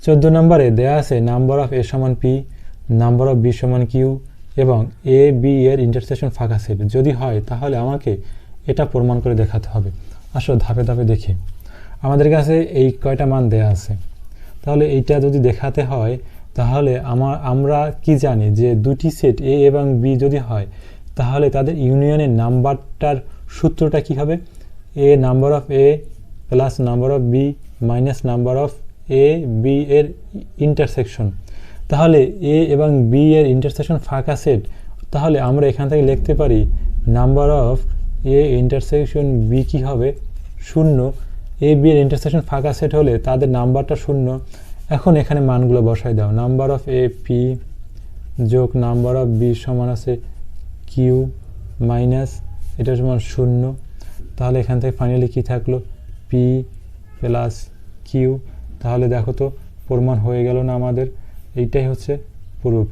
14 নম্বরে দেয়া আছে নাম্বার অফ এ সমান পি, নাম্বার অফ বি সমান কিউ এবং এ বি এর ইন্টারসেকশন ফাঁকা সেট যদি হয় তাহলে আমাকে এটা প্রমাণ করে দেখাতে হবে। আসলে ধাপে ধাপে দেখি। আমাদের কাছে এই কয়টা মান দেয়া আছে, তাহলে এইটা যদি দেখাতে হয় তাহলে আমরা কি জানি যে দুটি সেট এ এবং বি যদি হয় তাহলে তাদের ইউনিয়নের নাম্বারটার সূত্রটা কি হবে? A number of A plus number of B minus number of A B এর ইন্টারসেকশন। তাহলে এ এবং বি এর ইন্টারসেকশন ফাঁকা সেট, তাহলে আমরা এখান থেকে লিখতে পারি number of A intersection B কি হবে? 0। এ বি এর ইন্টারসেকশন ফাঁকা সেট হলে তাদের নাম্বারটা 0। এখন এখানে মানগুলো বসাই দাও। নাম্বার অফ এ পি যোগ নাম্বার অফ বি সমান আছে কিউ মাইনাস এটা সমান 0। তাহলে এখান থেকে ফাইনালি কী থাকলো? P plus Q. তাহলে দেখো তো প্রমাণ হয়ে গেল না আমাদের? এইটাই হচ্ছে প্রুফ।